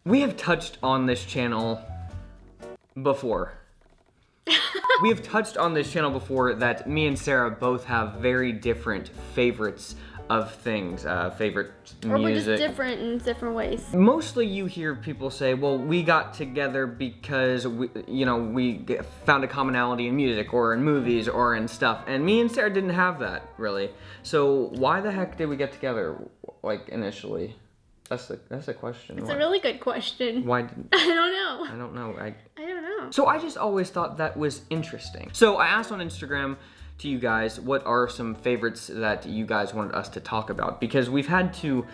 We have touched on this channel before. We have touched on this channel before that me and Sarah both have very different favorites of things, favorite music. Or we're just different in different ways. Mostly you hear people say, well, we got together because we found a commonality in music or in movies or in stuff. And me and Sarah didn't have that, really. So why the heck did we get together, like, initially? That's a question. It's a really good question. Why didn't... I don't know. I don't know. I don't know. So I just always thought that was interesting. So I asked on Instagram to you guys, what are some favorites that you guys wanted us to talk about? Because we've had to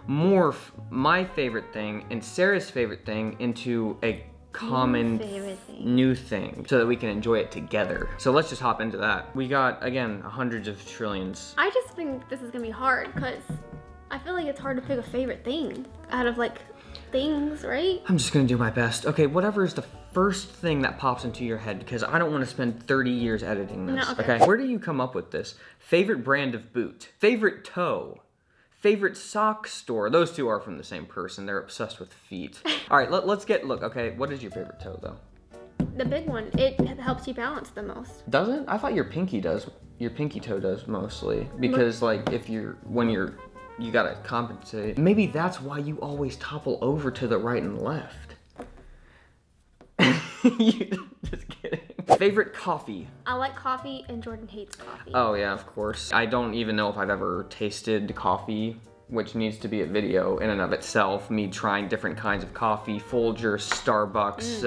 morph my favorite thing and Sarah's favorite thing into a common new thing so that we can enjoy it together. So let's just hop into that. We got, again, hundreds of trillions. I just think this is gonna be hard because I feel like it's hard to pick a favorite thing out of like things, right? I'm just gonna do my best. Okay, whatever is the first thing that pops into your head, because I don't want to spend 30 years editing this. No, okay. Where do you come up with this? Favorite brand of boot, favorite toe, favorite sock store. Those two are from the same person. They're obsessed with feet. All right, let's look, okay, what is your favorite toe though? The big one. It helps you balance the most. Does it? I thought your pinky does. Your pinky toe does mostly, because like when you gotta compensate. Maybe that's why you always topple over to the right and left. Just kidding. Favorite coffee? I like coffee and Jordan hates coffee. Oh yeah, of course. I don't even know if I've ever tasted coffee, which needs to be a video in and of itself. Me trying different kinds of coffee, Folgers, Starbucks.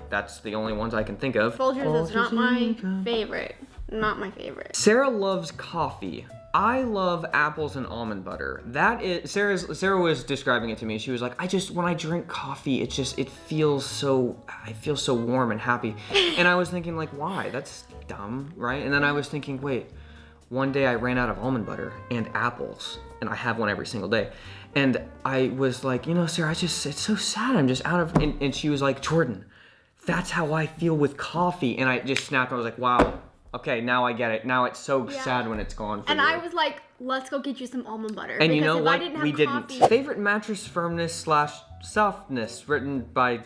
That's the only ones I can think of. Folgers is not my favorite. Not my favorite. Sarah loves coffee. I love apples and almond butter. That is, Sarah was describing it to me. She was like, when I drink coffee, I feel so warm and happy. And I was thinking like, why? That's dumb, right? And then I was thinking, wait, one day I ran out of almond butter and apples, and I have one every single day. And I was like, Sarah, it's so sad. I'm just out of, and she was like, Jordan, that's how I feel with coffee. And I just snapped. I was like, wow. Okay, now I get it. Now it's so sad when it's gone for you. And I was like, let's go get you some almond butter. And you know what? We didn't. Favorite mattress firmness / softness written by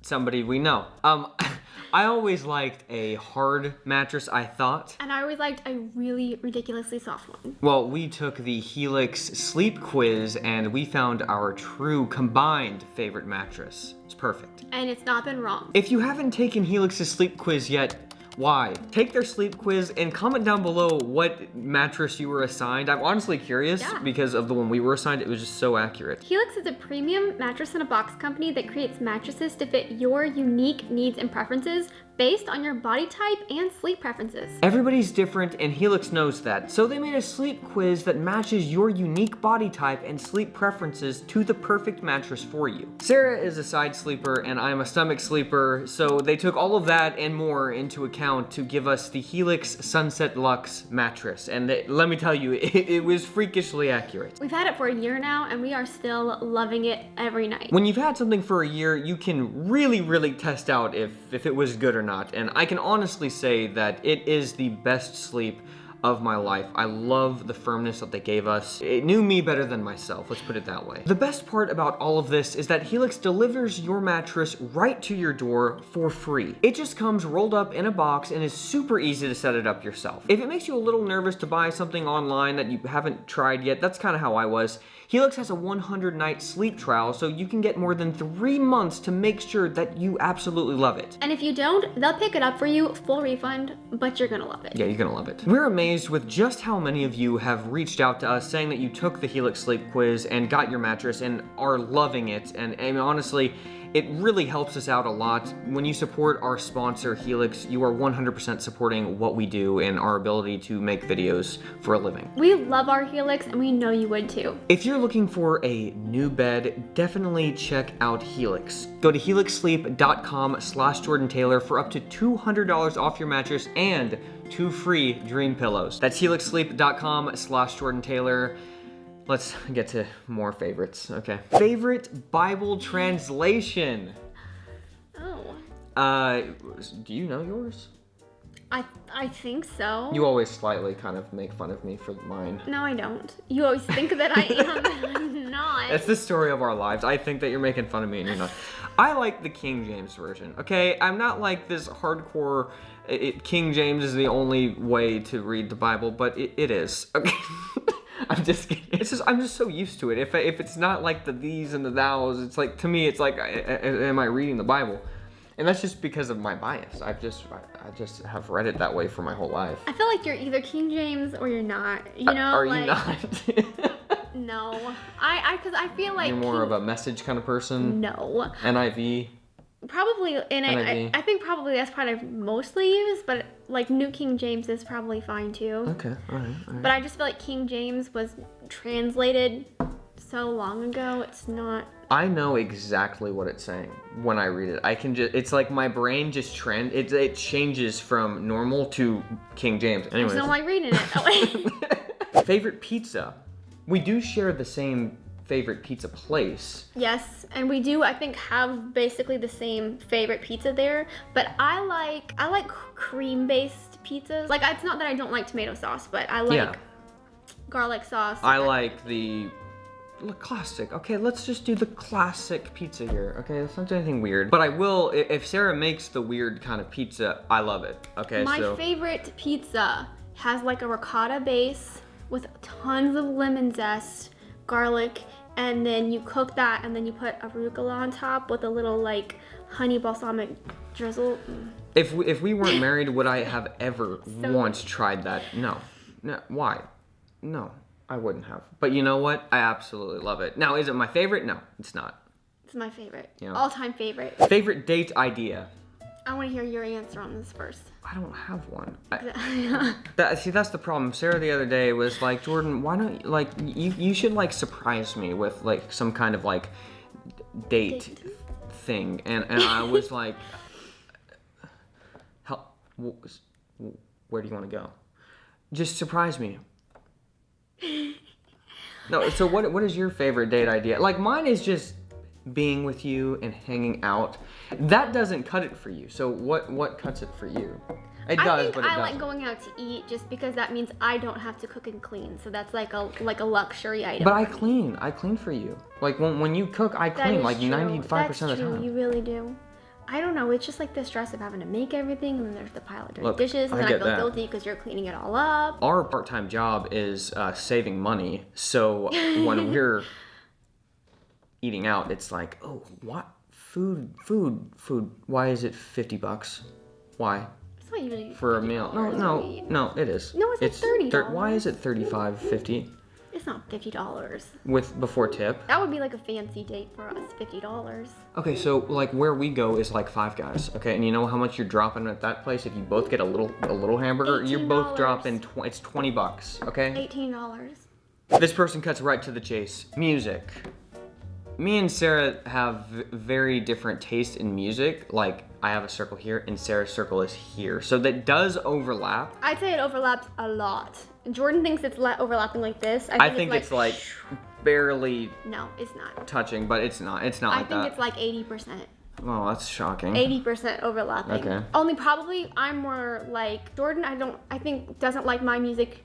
somebody we know. I always liked a hard mattress, I thought. And I always liked a really ridiculously soft one. Well, we took the Helix sleep quiz and we found our true combined favorite mattress. It's perfect. And it's not been wrong. If you haven't taken Helix's sleep quiz yet, why? Take their sleep quiz and comment down below what mattress you were assigned. I'm honestly curious because of the one we were assigned. It was just so accurate. Helix is a premium mattress in a box company that creates mattresses to fit your unique needs and preferences based on your body type and sleep preferences. Everybody's different and Helix knows that. So they made a sleep quiz that matches your unique body type and sleep preferences to the perfect mattress for you. Sarah is a side sleeper and I'm a stomach sleeper, so they took all of that and more into account to give us the Helix Sunset Luxe mattress. And let me tell you, it was freakishly accurate. We've had it for a year now and we are still loving it every night. When you've had something for a year, you can really test out if it was good or not. And I can honestly say that it is the best sleep of my life. I love the firmness that they gave us. It knew me better than myself, let's put it that way. The best part about all of this is that Helix delivers your mattress right to your door for free. It just comes rolled up in a box and is super easy to set it up yourself. If it makes you a little nervous to buy something online that you haven't tried yet, that's kind of how I was. Helix has a 100-night sleep trial, so you can get more than 3 months to make sure that you absolutely love it. And if you don't, they'll pick it up for you, full refund, but you're gonna love it. Yeah, you're gonna love it. We're amazed with just how many of you have reached out to us saying that you took the Helix sleep quiz and got your mattress and are loving it. And honestly, it really helps us out a lot. When you support our sponsor, Helix, you are 100% supporting what we do and our ability to make videos for a living. We love our Helix and we know you would too. If you're looking for a new bed, definitely check out Helix. Go to helixsleep.com/Jordan Taylor for up to $200 off your mattress and 2 free dream pillows. That's helixsleep.com/Jordan Taylor. Let's get to more favorites, okay. Favorite Bible translation? Oh. Do you know yours? I think so. You always slightly kind of make fun of me for mine. No, I don't. You always think that I am, but I'm not. That's the story of our lives. I think that you're making fun of me and you're not. I like the King James version, okay? I'm not like this hardcore, King James is the only way to read the Bible, but it is, okay? I'm just kidding. I'm just so used to it. If it's not like the these and the thous, it's like, to me, it's like, am I reading the Bible? And that's just because of my bias. I just have read it that way for my whole life. I feel like you're either King James or you're not. You know, Are like, you not? No, because I feel like You're more of a message kind of person. No. NIV. Probably, and NIV. I think probably that's what I mostly use, but like New King James is probably fine too. Okay, all right. But I just feel like King James was translated so long ago. It's not. I know exactly what it's saying when I read it. I can just, it's like my brain just it changes from normal to King James. I Anyways. just don't like reading it. Favorite pizza. We do share the same favorite pizza place. Yes, and we do, I think, have basically the same favorite pizza there, but I like cream-based pizzas. Like, it's not that I don't like tomato sauce, but I like garlic sauce. I like the classic. Okay, let's just do the classic pizza here. Okay, let's not do anything weird. But I will, if Sarah makes the weird kind of pizza, I love it. Okay, My favorite pizza has like a ricotta base with tons of lemon zest, garlic, and then you cook that and then you put arugula on top with a little like honey balsamic drizzle. If we weren't married, would I have ever once tried that? No. Why? No, I wouldn't have. But you know what? I absolutely love it. Now, is it my favorite? No, it's not. It's my favorite. Yeah. All-time favorite. Favorite date idea? I want to hear your answer on this first. I don't have one. That's the problem. Sarah the other day was like, Jordan, why don't you, like, you should like surprise me with like some kind of like date thing. And I was like, where do you want to go? Just surprise me. No, so what is your favorite date idea? Like, mine is just being with you and hanging out. That doesn't cut it for you. So what cuts it for you? It does, but it doesn't. I like going out to eat just because that means I don't have to cook and clean. So that's like a luxury item. But I clean for you. Like when you cook, I clean like 95% of the time. You really do. I don't know. It's just like the stress of having to make everything, and then there's the pile of dirty dishes, and then I feel guilty because you're cleaning it all up. Our part-time job is saving money, so when we're eating out, it's like, oh, what? Food. Why is it $50? Why? It's not usually for a meal. No, it is. No, it's $30. Why is it $35, $50? It's not $50. With before tip? That would be like a fancy date for us, $50. Okay, so like where we go is like Five Guys, okay? And you know how much you're dropping at that place if you both get a little hamburger? $18. You're both dropping it's $20, okay? $18. This person cuts right to the chase. Music. Me and Sarah have very different taste in music. Like, I have a circle here and Sarah's circle is here. So that does overlap. I'd say it overlaps a lot. Jordan thinks it's overlapping like this. I think it's like barely. No, it's not. Touching, but it's not. It's not like that. I think it's like 80%. Oh, that's shocking. 80% overlapping. Okay. Only probably I'm more like Jordan. I think doesn't like my music.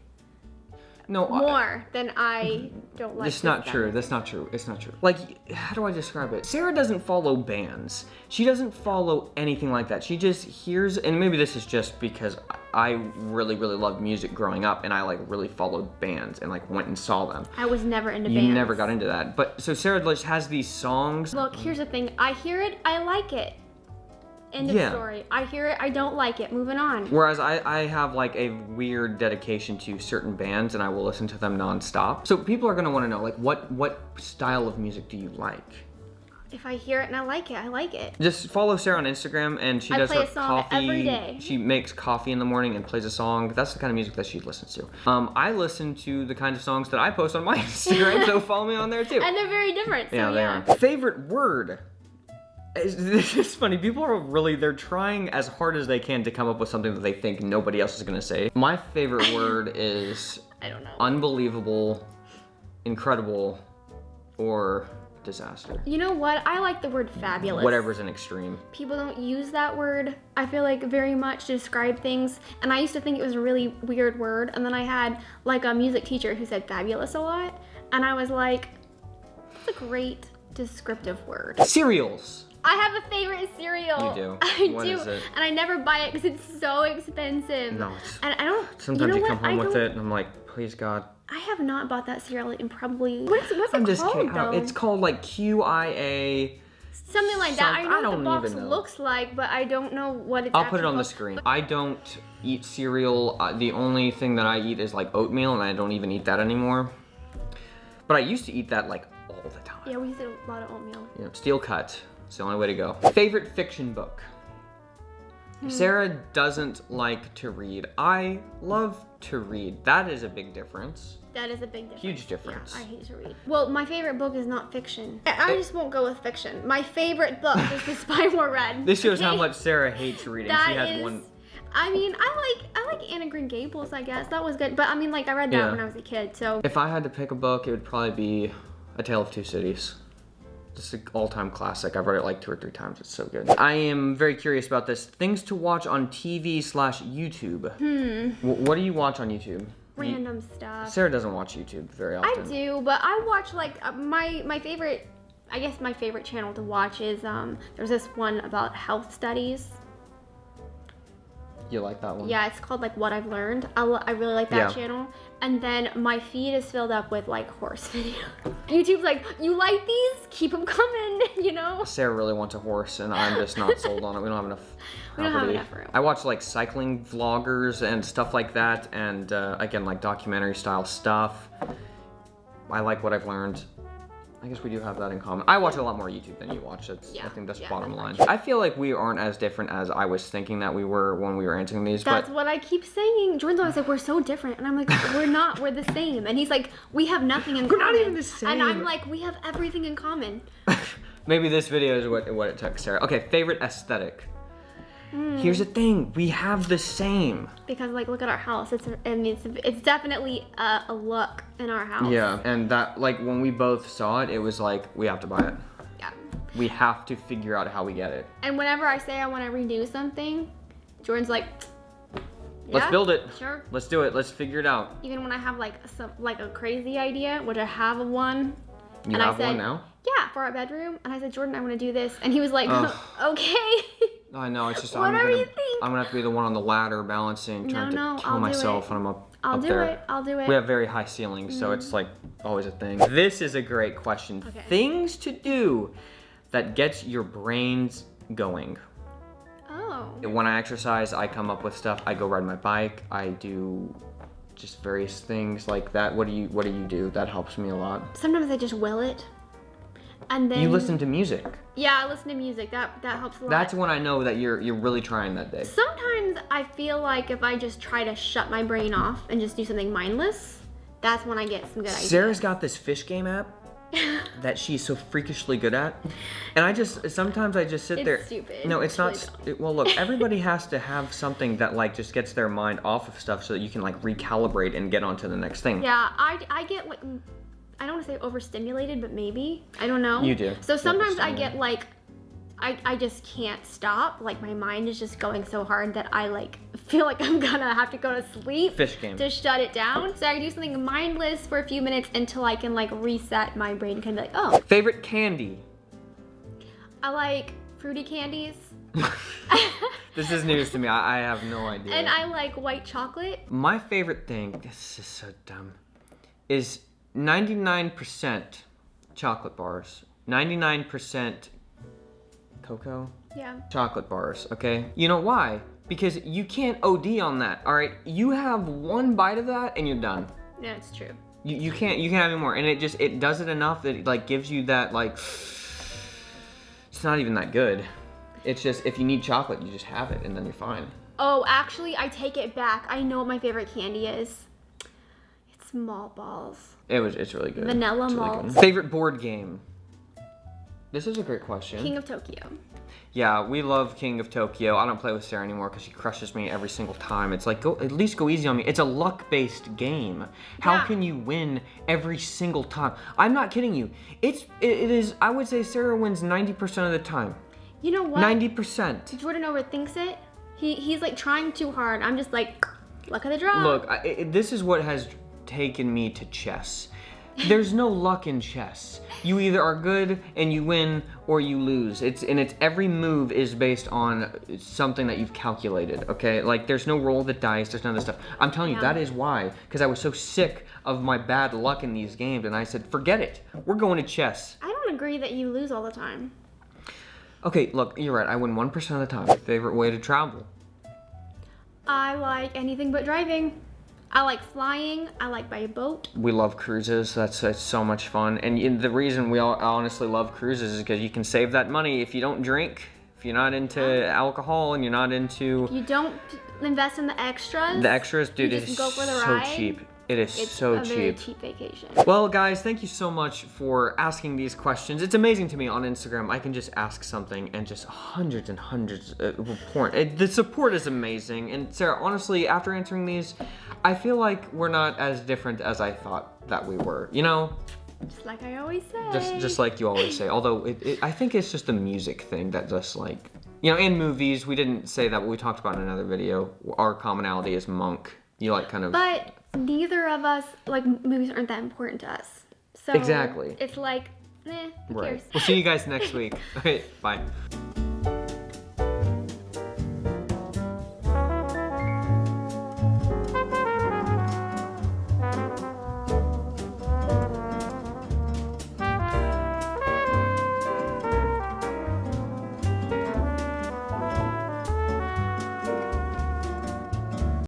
No, more than I don't like. That's not true. That's not true. It's not true. Like, how do I describe it? Sarah doesn't follow bands. She doesn't follow anything like that. She just hears, and maybe this is just because I really, really loved music growing up, and I like really followed bands and like went and saw them. I was never into bands. You never got into that. But so Sarah just has these songs. Look, here's the thing. I hear it. I like it. End of story. I hear it, I don't like it. Moving on. Whereas I have like a weird dedication to certain bands and I will listen to them nonstop. So people are gonna want to know, like, what style of music do you like? If I hear it and I like it, I like it. Just follow Sarah on Instagram and she does her coffee. Every day. She makes coffee in the morning and plays a song. That's the kind of music that she listens to. I listen to the kind of songs that I post on my Instagram, so follow me on there too. And they're very different. So yeah, they are. Favorite word? This is funny. People are they're trying as hard as they can to come up with something that they think nobody else is gonna say. My favorite word is I don't know. Unbelievable, incredible, or disaster. You know what? I like the word fabulous. Whatever's an extreme. People don't use that word, I feel like, very much to describe things. And I used to think it was a really weird word. And then I had like a music teacher who said fabulous a lot. And I was like, that's a great descriptive word. Cereals. I have a favorite cereal. You do? I What do. is it? And I never buy it because it's so expensive. No, it's... And I don't. Sometimes you know you come what? home with it and I'm like, please God. I have not bought that cereal in probably. What's I'm it just called kidding. though? It's called like QIA. Something like that. I know what the don't box even know. looks like, but I don't know what it's. I'll put it actually on the called. screen. I don't eat cereal. The only thing that I eat is like oatmeal, and I don't even eat that anymore. But I used to eat that like all the time. Yeah, we used to eat a lot of oatmeal. You know, steel cut. It's the only way to go. Favorite fiction book? Sarah doesn't like to read. I love to read. That is a big difference. That is a big difference. Huge difference. Yeah, I hate to read. Well, my favorite book is not fiction. I just won't go with fiction. My favorite book is The Spy Wore Red. This shows how Okay? much Sarah hates reading. That She has is- one. I mean, I like Anne of Green Gables, I guess. That was good. But I mean, like, I read that Yeah. when I was a kid, so. If I had to pick a book, it would probably be A Tale of Two Cities. Just an all-time classic. I've read it like 2 or 3 times. It's so good. I am very curious about this. Things to watch on TV/YouTube. What do you watch on YouTube? Random stuff. Sarah doesn't watch YouTube very I often. do, but I watch like my favorite. I guess my favorite channel to watch is there's this one about health studies. You like that one? Yeah, it's called like What I've Learned. I really like that Yeah. channel. And then my feed is filled up with like horse videos. YouTube's like, you like these? Keep them coming, you know? Sarah really wants a horse, and I'm just not sold on it. We don't have enough We don't have property. enough room. I watch like cycling vloggers and stuff like that, and again, like documentary style stuff. I like What I've Learned. I guess we do have that in common. I watch a lot more YouTube than you watch. That's, Yeah, I think that's yeah, bottom that's line. I feel like we aren't as different as I was thinking that we were when we were answering these. That's but what I keep saying. Jordan's always like, we're so different. And I'm like, we're not. We're the same. And he's like, we have nothing in common. not even the And I'm same. like, we have everything in common. maybe this video is what it took, Sarah. Okay, favorite aesthetic. Here's the thing, we have the same. Because like, look at our house. It's definitely a look in our house. Yeah, and that, like, when we both saw it, it was like, we have to buy it. Yeah. We have to figure out how we get it. And whenever I say I want to redo something, Jordan's like, Let's "Yeah, build it. Sure. Let's do it. Let's figure it out. Even when I have like a crazy idea, which I have one. You and have I said, one now? Yeah, for our bedroom. And I said, Jordan, I want to do this. And he was like, Ugh. okay. I know, it's just, Whatever you think. I'm gonna have to be the one on the ladder balancing, trying No, to kill I'll do myself it. when I'm up I'll do there. it. I'll do it. We have very high ceilings, so it's like always a thing. This is a great question. Okay. Things to do that gets your brains going. Oh. When I exercise, I come up with stuff. I go ride my bike. I do just various things like that. What do you do? That helps me a lot. Sometimes I just will it. And then You listen to music. Yeah, I listen to music. That helps a lot. That's when I know that you're really trying that day. Sometimes I feel like if I just try to shut my brain off and just do something mindless, that's when I get some good ideas. Sarah's got this fish game app that she's so freakishly good at, and sometimes I just sit It's there. stupid. No, it's not. Really Well, look, everybody has to have something that like just gets their mind off of stuff so that you can like recalibrate and get on to the next thing. Yeah, I get like, I don't want to say overstimulated, but maybe. I don't know. You do. So sometimes I Overstimulated. get like, I just can't stop. Like my mind is just going so hard that I like feel like I'm gonna have to go to sleep. Fish game. To shut it down. So I do something mindless for a few minutes until I can like reset my brain and kind of be like, oh, Favorite candy? I like fruity candies. This is news to me. I have no idea. And I like white chocolate. My favorite thing, this is so dumb, is 99% chocolate bars, 99% cocoa, Yeah. chocolate bars, okay? You know why? Because you can't OD on that, all right? You have one bite of that and you're done. Yeah, it's true. You can't have any more, and it does it enough that it like gives you that like, it's not even that good. It's just, if you need chocolate, you just have it and then you're fine. Oh, actually, I take it back. I know what my favorite candy is. It's malt balls. It's really good. Vanilla It's really malt. good. Favorite board game? This is a great question. King of Tokyo. Yeah, we love King of Tokyo. I don't play with Sarah anymore because she crushes me every single time. It's like, at least go easy on me. It's a luck-based game. How Yeah. can you win every single time? I'm not kidding you. It is, I would say Sarah wins 90% of the time. You know what? 90%. Jordan overthinks it. He's like trying too hard. I'm just like, luck of the draw. Look, this is what has taken me to chess. There's no luck in chess. You either are good and you win or you lose. It's every move is based on something that you've calculated, okay? Like there's no roll of the dice, there's none of this stuff. I'm telling you, that is why, because I was so sick of my bad luck in these games and I said, forget it. We're going to chess. I don't agree that you lose all the time. Okay, look, you're right. I win 1% of the time. Favorite way to travel? I like anything but driving. I like flying. I like by boat. We love cruises. That's so much fun. And the reason we all honestly love cruises is because you can save that money if you don't drink, if you're not into alcohol, and you're not into You don't invest in the extras. the extras. Dude, You it just is go for the so ride. cheap. It is It's so a very cheap. cheap vacation. Well, guys, thank you so much for asking these questions. It's amazing to me on Instagram. I can just ask something and just hundreds and hundreds of report. The support is amazing. And Sarah, honestly, after answering these, I feel like we're not as different as I thought that we were. You know, Just like I always say. just like you always say. Although I think it's just a music thing that just like, you know, in movies, we didn't say that, but we talked about in another video. Our commonality is Monk. You like kind of. But neither of us, like, movies aren't that important to us. So Exactly. it's like, who Right. cares? We'll see you guys next week. Okay, bye.